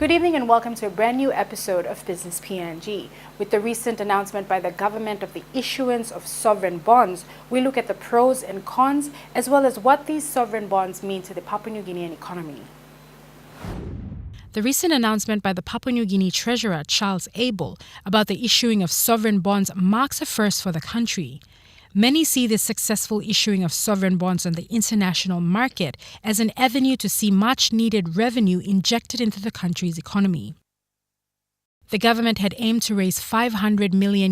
Good evening and welcome to a brand new episode of Business PNG. With the recent announcement by the government of the issuance of sovereign bonds, we look at the pros and cons as well as what these sovereign bonds mean to the Papua New Guinean economy. The recent announcement by the Papua New Guinea Treasurer Charles Abel about the issuing of sovereign bonds marks a first for the country. Many see this successful issuing of sovereign bonds on the international market as an avenue to see much-needed revenue injected into the country's economy. The government had aimed to raise $500 million,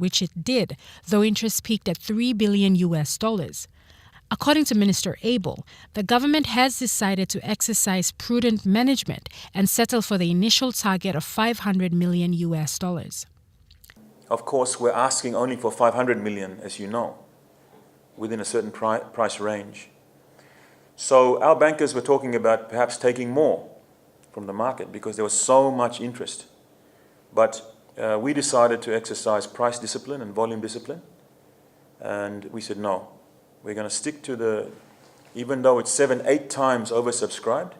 which it did, though interest peaked at $3 billion. According to Minister Abel, the government has decided to exercise prudent management and settle for the initial target of $500 million. Of course, we're asking only for 500 million, as you know, within a certain price range. So our bankers were talking about perhaps taking more from the market because there was so much interest. But we decided to exercise price discipline and volume discipline. And we said, no, we're going to stick to even though it's 7-8 times oversubscribed,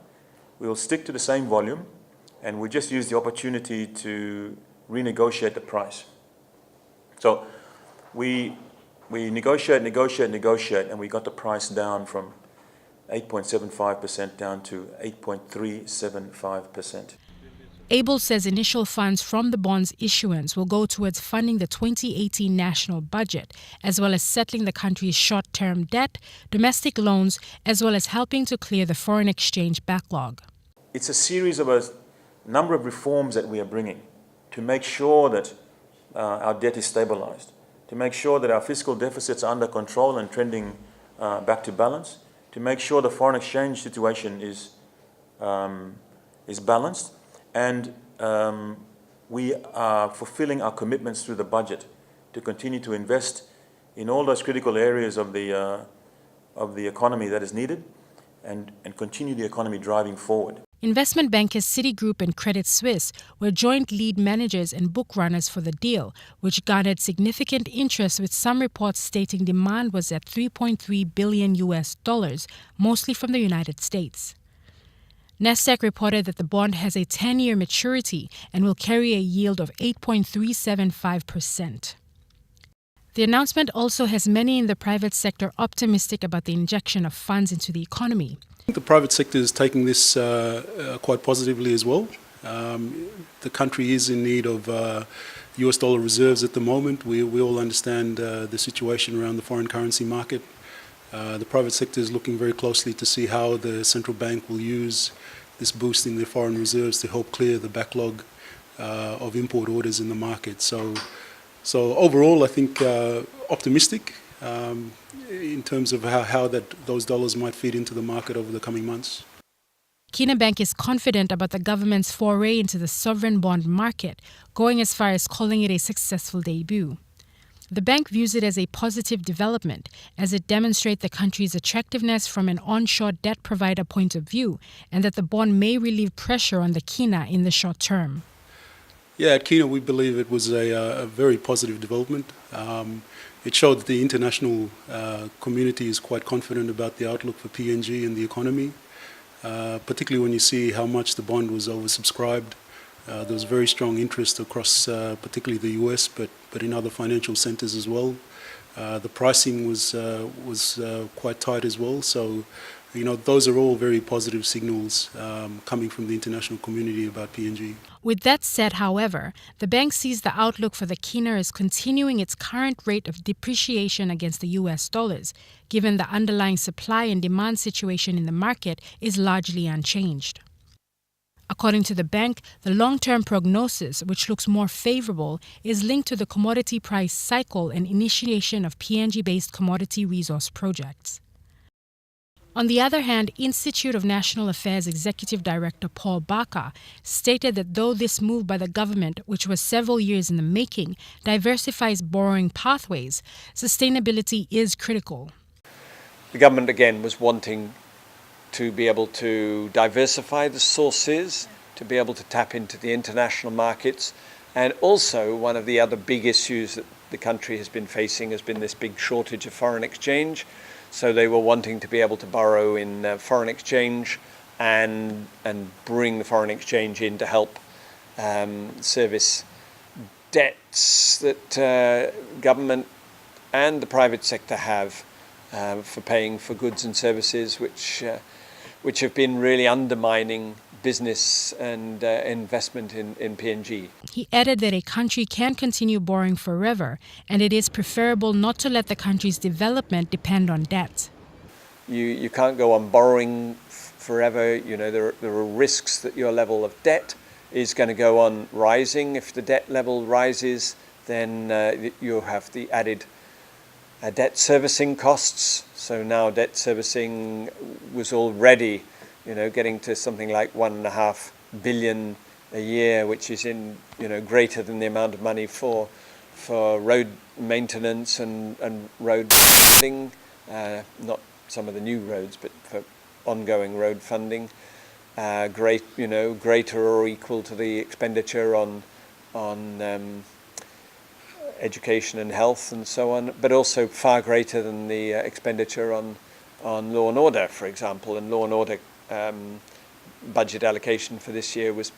we will stick to the same volume and we just use the opportunity to renegotiate the price. So we negotiate, and we got the price down from 8.75% down to 8.375%. Abel says initial funds from the bonds issuance will go towards funding the 2018 national budget, as well as settling the country's short-term debt, domestic loans, as well as helping to clear the foreign exchange backlog. It's a series of a number of reforms that we are bringing to make sure that our debt is stabilized, to make sure that our fiscal deficits are under control and trending back to balance, to make sure the foreign exchange situation is balanced, and we are fulfilling our commitments through the budget to continue to invest in all those critical areas of the economy that is needed and continue the economy driving forward. Investment bankers Citigroup and Credit Suisse were joint lead managers and book runners for the deal, which garnered significant interest, with some reports stating demand was at $3.3 billion, mostly from the United States. Nasdaq reported that the bond has a 10-year maturity and will carry a yield of 8.375%. The announcement also has many in the private sector optimistic about the injection of funds into the economy. I think the private sector is taking this quite positively as well. The country is in need of US dollar reserves at the moment. We all understand the situation around the foreign currency market. The private sector is looking very closely to see how the central bank will use this boost in their foreign reserves to help clear the backlog of import orders in the market. So overall, I think optimistic in terms of how those dollars might feed into the market over the coming months. Kina Bank is confident about the government's foray into the sovereign bond market, going as far as calling it a successful debut. The bank views it as a positive development, as it demonstrates the country's attractiveness from an onshore debt provider point of view, and that the bond may relieve pressure on the Kina in the short term. Yeah, at Kina we believe it was a very positive development. It showed that the international community is quite confident about the outlook for PNG and the economy, particularly when you see how much the bond was oversubscribed. There was very strong interest across particularly the US, but in other financial centers as well. The pricing was quite tight as well. So, those are all very positive signals coming from the international community about PNG. With that said, however, the bank sees the outlook for the Kina as continuing its current rate of depreciation against the US dollars, given the underlying supply and demand situation in the market is largely unchanged. According to the bank, the long-term prognosis, which looks more favorable, is linked to the commodity price cycle and initiation of PNG-based commodity resource projects. On the other hand, Institute of National Affairs Executive Director Paul Barker stated that though this move by the government, which was several years in the making, diversifies borrowing pathways, sustainability is critical. The government again was wanting to be able to diversify the sources, to be able to tap into the international markets, and also one of the other big issues that the country has been facing has been this big shortage of foreign exchange. So they were wanting to be able to borrow in foreign exchange and bring the foreign exchange in to help service debts that government and the private sector have for paying for goods and services which have been really undermining business and investment in PNG. He added that a country can't continue borrowing forever, and it is preferable not to let the country's development depend on debt. You can't go on borrowing forever. You know, there are risks that your level of debt is going to go on rising. If the debt level rises, then you have the added debt servicing costs. So now debt servicing was already, getting to something like 1.5 billion a year, which is greater than the amount of money for road maintenance and road funding, not some of the new roads, but for ongoing road funding, greater or equal to the expenditure on education and health and so on, but also far greater than the expenditure on law and order, for example. And law and order budget allocation for this year was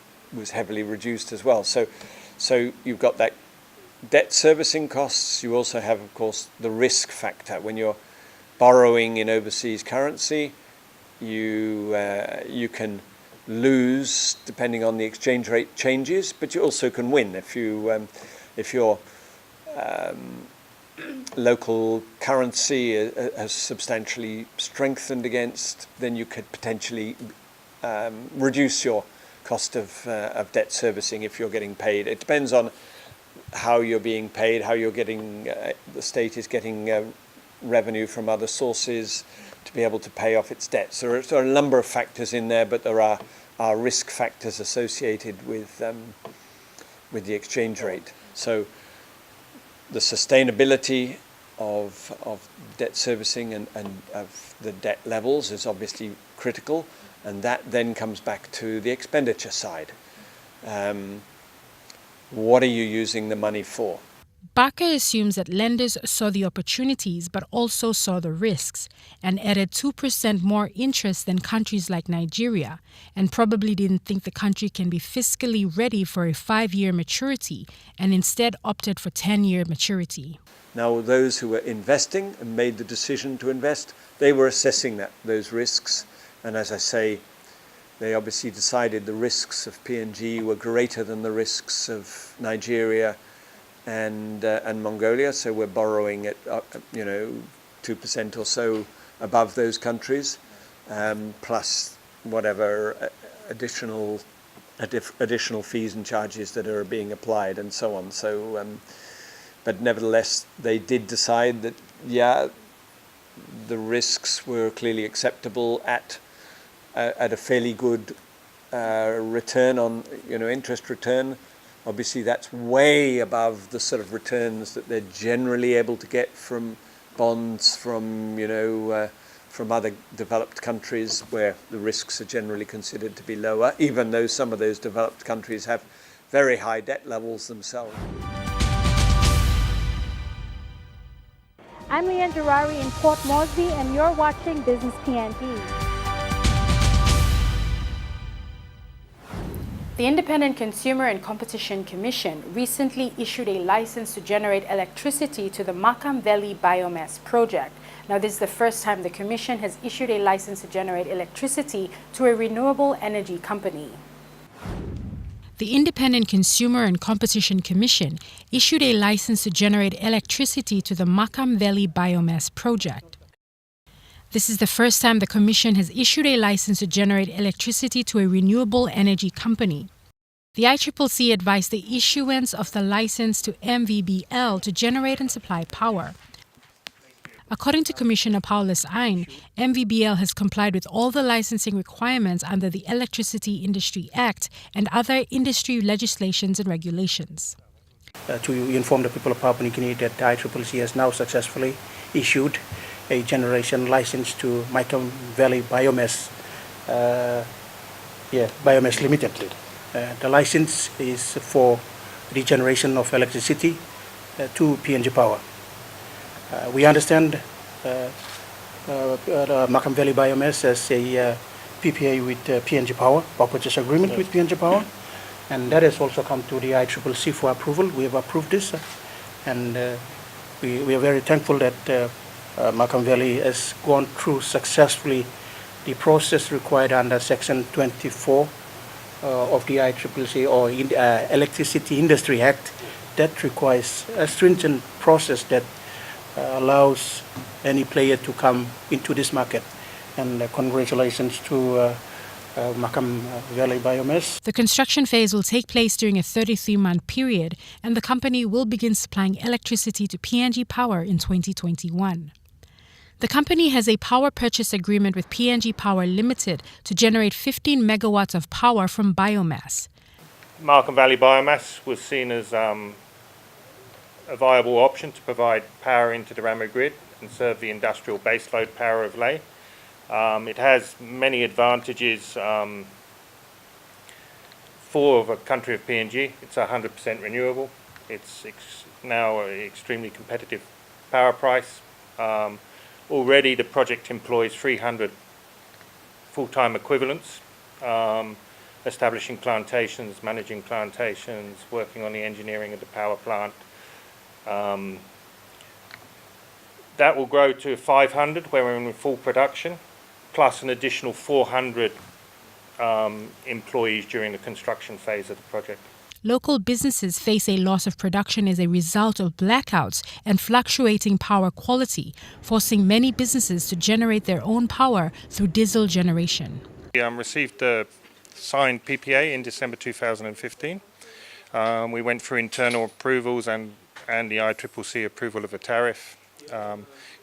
heavily reduced as well. So you've got that debt servicing costs. You also have, of course, the risk factor. When you're borrowing in overseas currency, you can lose depending on the exchange rate changes, but you also can win if your local currency has substantially strengthened against, then you could potentially reduce your cost of debt servicing if you're getting paid. It depends on how you're being paid, how you're getting, the state is getting revenue from other sources to be able to pay off its debts. There are a number of factors in there, but there are risk factors associated with the exchange rate. So the sustainability of debt servicing and of the debt levels is obviously critical, and that then comes back to the expenditure side. What are you using the money for? Barker assumes that lenders saw the opportunities but also saw the risks and added 2% more interest than countries like Nigeria, and probably didn't think the country can be fiscally ready for a 5-year maturity and instead opted for 10-year maturity. Now, those who were investing and made the decision to invest, they were assessing those risks, and as I say, they obviously decided the risks of PNG were greater than the risks of Nigeria and Mongolia, so we're borrowing at 2% or so above those countries, plus whatever additional fees and charges that are being applied and so on. So, but nevertheless, they did decide that the risks were clearly acceptable at a fairly good return on interest return. Obviously, that's way above the sort of returns that they're generally able to get from bonds from other developed countries where the risks are generally considered to be lower, even though some of those developed countries have very high debt levels themselves. I'm Leanne Gerari in Port Moresby, and you're watching Business PNG. The Independent Consumer and Competition Commission recently issued a license to generate electricity to the Markham Valley Biomass Project. Now, this is the first time the Commission has issued a license to generate electricity to a renewable energy company. The Independent Consumer and Competition Commission issued a license to generate electricity to the Markham Valley Biomass Project. This is the first time the Commission has issued a license to generate electricity to a renewable energy company. The ICCC advised the issuance of the license to MVBL to generate and supply power. According to Commissioner Paulus Ein, MVBL has complied with all the licensing requirements under the Electricity Industry Act and other industry legislations and regulations. To inform the people of Papua New Guinea that the ICCC has now successfully issued a generation license to Markham Valley Biomass Limited. The license is for regeneration of electricity to PNG Power. We understand Markham Valley Biomass as a PPA with PNG Power, power purchase agreement with PNG Power, and that has also come to the ICCC for approval. We have approved this, and we are very thankful that Markham Valley has gone through successfully the process required under Section 24 of the ICCC or Electricity Industry Act. That requires a stringent process that allows any player to come into this market. And congratulations to Markham Valley Biomass. The construction phase will take place during a 33-month period, and the company will begin supplying electricity to PNG Power in 2021. The company has a power purchase agreement with PNG Power Limited to generate 15 megawatts of power from biomass. Markham Valley Biomass was seen as a viable option to provide power into the Ramu grid and serve the industrial baseload power of Lae. It has many advantages for a country of PNG. It's 100% renewable. It's now an extremely competitive power price. Already the project employs 300 full-time equivalents, establishing plantations, managing plantations, working on the engineering of the power plant. That will grow to 500 where we're in full production, plus an additional 400 employees during the construction phase of the project. Local businesses face a loss of production as a result of blackouts and fluctuating power quality, forcing many businesses to generate their own power through diesel generation. We received the signed PPA in December 2015. We went through internal approvals and the ICCC approval of a tariff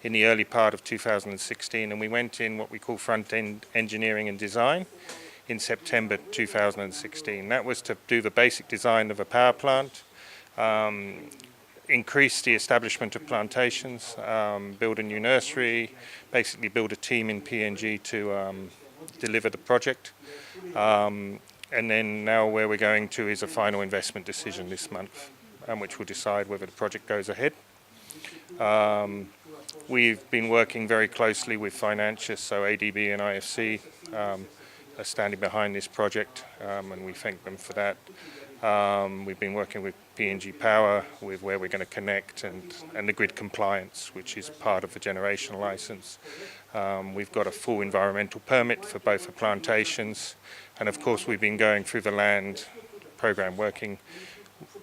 in the early part of 2016, and we went in what we call front-end engineering and design in September 2016. That was to do the basic design of a power plant, increase the establishment of plantations, build a new nursery, basically build a team in PNG to deliver the project. And then now where we're going to is a final investment decision this month, which will decide whether the project goes ahead. We've been working very closely with financiers, so ADB and IFC are standing behind this project, and we thank them for that. We've been working with PNG Power with where we're going to connect and the grid compliance, which is part of the generation license. We've got a full environmental permit for both the plantations, and of course we've been going through the land program working.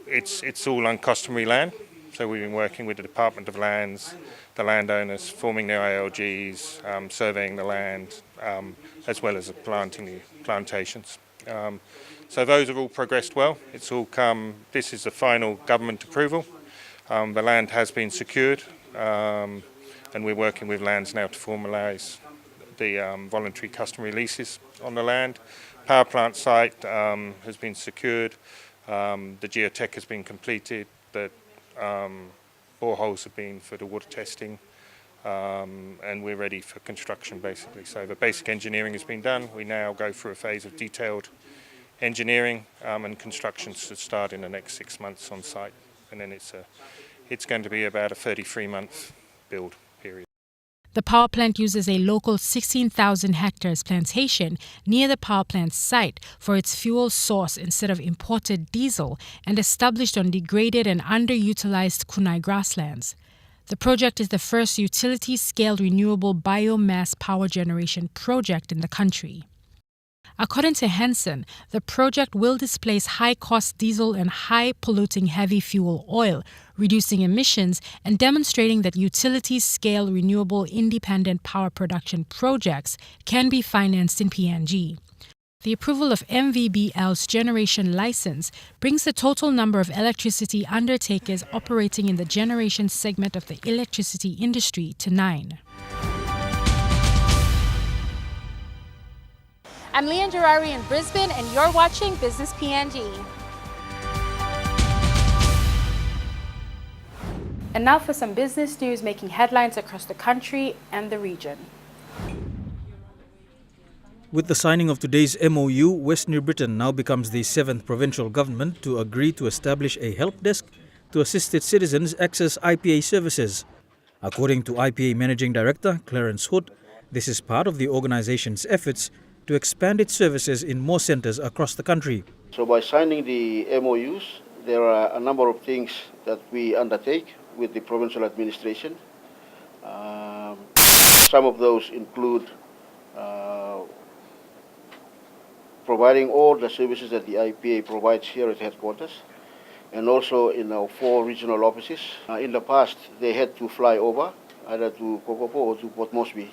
It's all uncustomary land, so we've been working with the Department of Lands, the landowners, forming their ILGs, surveying the land, as well as planting the plantations. So those have all progressed well. It's all come. This is the final government approval. The land has been secured, and we're working with lands now to formalise the voluntary customary leases on the land. Power plant site has been secured. The geotech has been completed. The boreholes have been for the water testing, and we're ready for construction basically. So the basic engineering has been done. We now go through a phase of detailed engineering, and construction should start in the next 6 months on site, and then it's going to be about a 33-month build period. The power plant uses a local 16,000 hectares plantation near the power plant site for its fuel source instead of imported diesel, and established on degraded and underutilized kunai grasslands. The project is the first utility-scale renewable biomass power generation project in the country. According to Henson, the project will displace high-cost diesel and high-polluting heavy fuel oil, reducing emissions and demonstrating that utility-scale renewable independent power production projects can be financed in PNG. The approval of MVBL's generation license brings the total number of electricity undertakers operating in the generation segment of the electricity industry to 9. I'm Leanne Gerari in Brisbane, and you're watching Business PNG. And now for some business news making headlines across the country and the region. With the signing of today's MOU, West New Britain now becomes the 7th provincial government to agree to establish a help desk to assist its citizens access IPA services. According to IPA Managing Director Clarence Hood, this is part of the organisation's efforts to expand its services in more centres across the country. So by signing the MOUs, there are a number of things that we undertake with the provincial administration. Some of those include providing all the services that the IPA provides here at headquarters and also in our 4 regional offices. In the past, they had to fly over either to Kokopo or to Port Moresby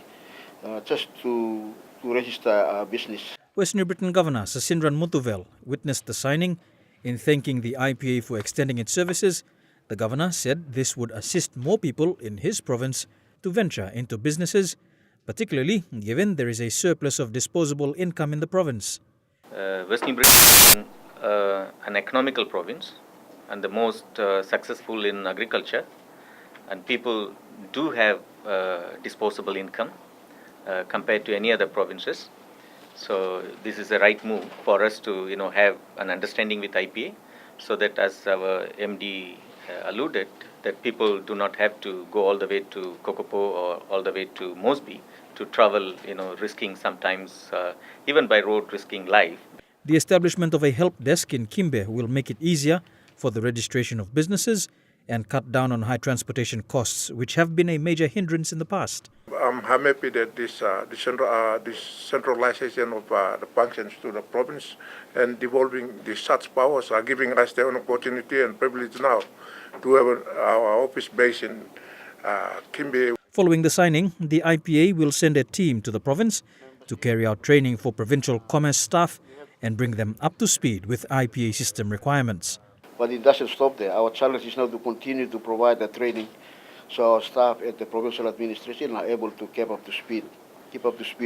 just to register a business. West New Britain Governor Sasindran Muthuvel witnessed the signing. In thanking the IPA for extending its services, the Governor said this would assist more people in his province to venture into businesses, particularly given there is a surplus of disposable income in the province. West New Britain is an economical province and the most successful in agriculture, and people do have disposable income compared to any other provinces. So this is the right move for us to have an understanding with IPA, so that, as our MD alluded, that people do not have to go all the way to Kokopo or all the way to Moresby to travel, risking sometimes, even by road, risking life. The establishment of a help desk in Kimbe will make it easier for the registration of businesses and cut down on high transportation costs, which have been a major hindrance in the past. I'm happy that this centralization of the functions to the province and devolving the such powers are giving us the opportunity and privilege now to have our office base in Kimbe. Following the signing, the IPA will send a team to the province to carry out training for provincial commerce staff and bring them up to speed with IPA system requirements. But it doesn't stop there. Our challenge is now to continue to provide the training so our staff at the provincial administration are able to keep up to speed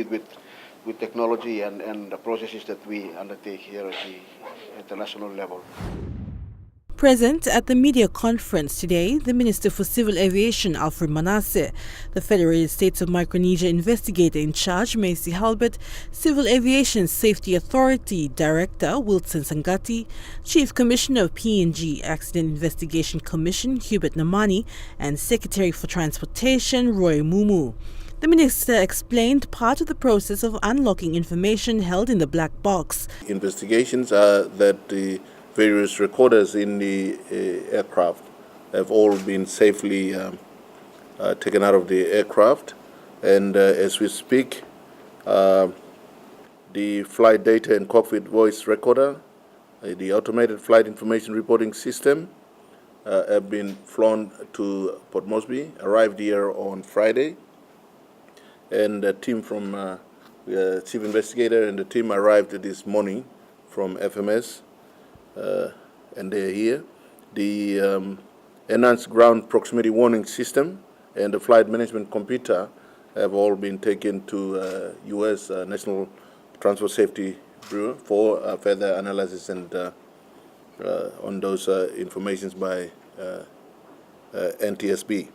with technology and the processes that we undertake here at the national level. Present at the media conference today, the Minister for Civil Aviation, Alfred Manasseh, the Federated States of Micronesia investigator in charge, Macy Halbert, Civil Aviation Safety Authority Director, Wilson Sangati, Chief Commissioner of PNG Accident Investigation Commission, Hubert Namani, and Secretary for Transportation, Roy Mumu. The Minister explained part of the process of unlocking information held in the black box. Investigations are that the various recorders in the aircraft have all been safely taken out of the aircraft, and as we speak, the flight data and cockpit voice recorder, the automated flight information reporting system have been flown to Port Moresby, arrived here on Friday, and a team from Chief Investigator and the team arrived this morning from FMS. And they're here. The enhanced ground proximity warning system and the flight management computer have all been taken to U.S. National Transport Safety Bureau for further analysis and on those informations by NTSB.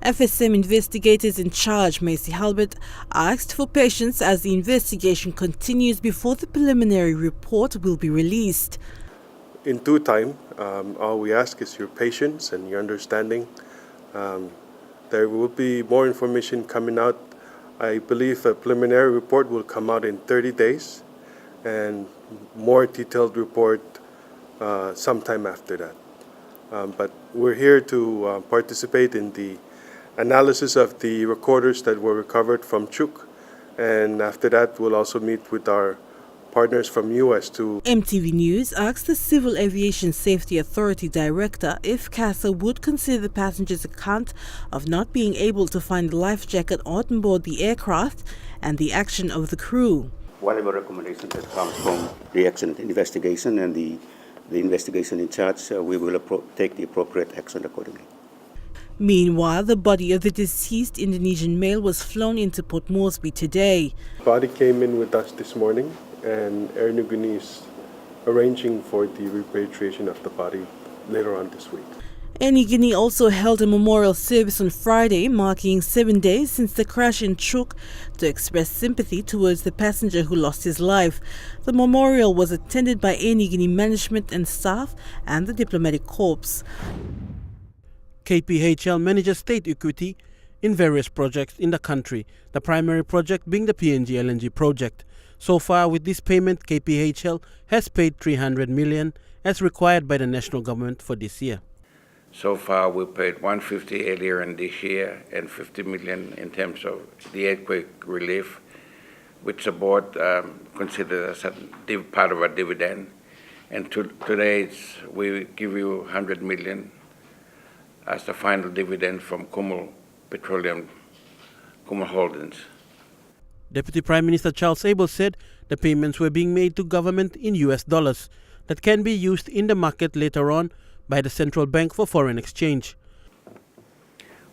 FSM investigators in charge, Macy Halbert, asked for patience as the investigation continues before the preliminary report will be released. In due time, all we ask is your patience and your understanding. There will be more information coming out. I believe a preliminary report will come out in 30 days and more detailed report sometime after that. But we're here to participate in the analysis of the recorders that were recovered from Chuk, and after that we'll also meet with our partners from US to... EMTV News asked the Civil Aviation Safety Authority Director if CASA would consider the passenger's account of not being able to find the life jacket on board the aircraft and the action of the crew. Whatever recommendation that comes from the accident investigation and the investigation in charge, we will take the appropriate action accordingly. Meanwhile, the body of the deceased Indonesian male was flown into Port Moresby today. The body came in with us this morning, and Air Niugini is arranging for the repatriation of the body later on this week. Air Niugini also held a memorial service on Friday, marking 7 days since the crash in Chuk, to express sympathy towards the passenger who lost his life. The memorial was attended by Air Niugini management and staff and the diplomatic corps. KPHL manages state equity in various projects in the country, the primary project being the PNG LNG project. So far, with this payment, KPHL has paid 300 million as required by the national government for this year. So far, we paid 150 earlier in this year and 50 million in terms of the earthquake relief, which the board considered as a part of our dividend. And today, we give you 100 million as the final dividend from Kumul Petroleum, Kumul Holdings. Deputy Prime Minister Charles Abel said the payments were being made to government in US dollars that can be used in the market later on by the Central Bank for foreign exchange.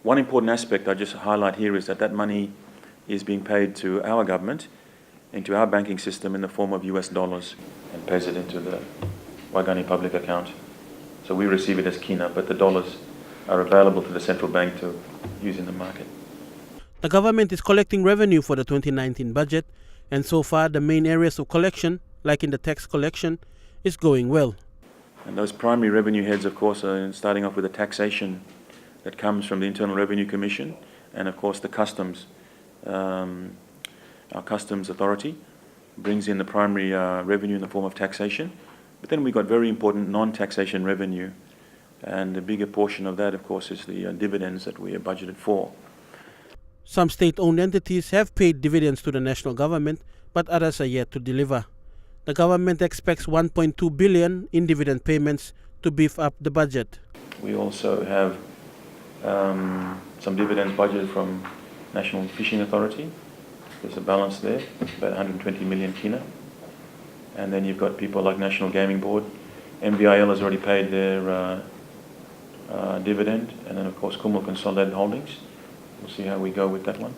One important aspect I just highlight here is that money is being paid to our government, into our banking system in the form of US dollars, and pays it into the Waigani public account. So we receive it as kina, but the dollars are available to the central bank to use in the market. The government is collecting revenue for the 2019 budget, and so far the main areas of collection, like in the tax collection, is going well. And those primary revenue heads, of course, are starting off with the taxation that comes from the Internal Revenue Commission, and of course the customs. Our customs authority brings in the primary revenue in the form of taxation, but then we've got very important non-taxation revenue, and the bigger portion of that, of course, is the dividends that we are budgeted for. Some state-owned entities have paid dividends to the national government, but others are yet to deliver. The government expects 1.2 billion in dividend payments to beef up the budget. We also have some dividends budgeted from National Fishing Authority. There's a balance there, about 120 million kina. And then you've got people like National Gaming Board. MVIL has already paid their dividend, and then of course Kumul Consolidated Holdings. We'll see how we go with that one.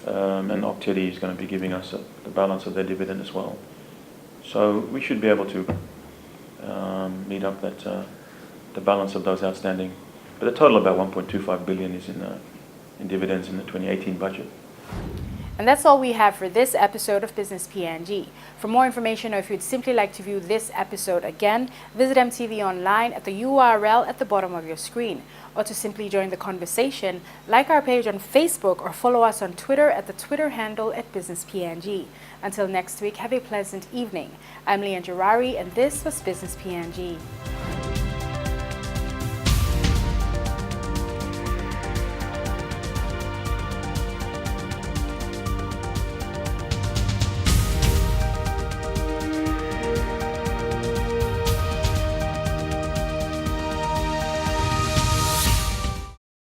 And Octedi is going to be giving us the balance of their dividend as well. So we should be able to meet up the balance of those outstanding. But the total about 1.25 billion is in dividends in the 2018 budget. And that's all we have for this episode of Business PNG. For more information, or if you'd simply like to view this episode again, visit EMTV online at the URL at the bottom of your screen. Or to simply join the conversation, like our page on Facebook or follow us on Twitter at the Twitter handle at Business PNG. Until next week, have a pleasant evening. I'm Leanne Jarari, and this was Business PNG.